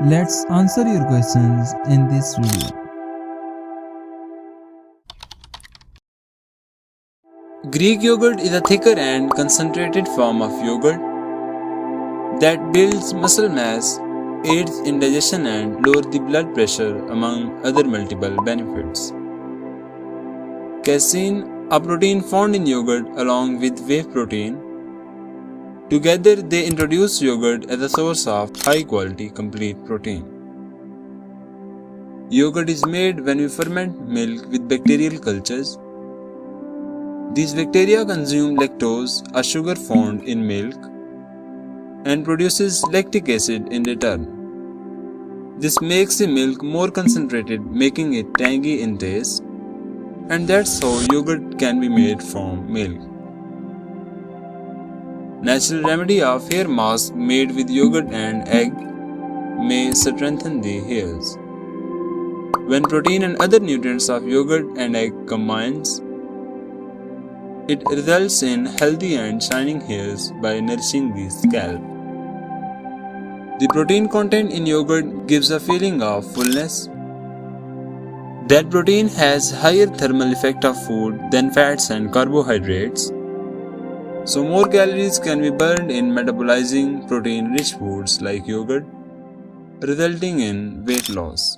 Let's answer your questions in this video. Greek yogurt is a thicker and concentrated form of yogurt that builds muscle mass, aids in digestion and lowers the blood pressure among other multiple benefits. Casein, a protein found in yogurt along with whey protein, together they introduce yogurt as a source of high quality complete protein. Yogurt is made when we ferment milk with bacterial cultures. These bacteria consume lactose, a sugar found in milk, and produces lactic acid in return. This makes the milk more concentrated, making it tangy in taste, and that's how yogurt can be made from milk. Natural remedy of hair mask made with yogurt and egg may strengthen the hairs. When protein and other nutrients of yogurt and egg combines, it results in healthy and shining hairs by nourishing the scalp. The protein content in yogurt gives a feeling of fullness. That protein has higher thermal effect of food than fats and carbohydrates, so more calories can be burned in metabolizing protein-rich foods like yogurt, resulting in weight loss.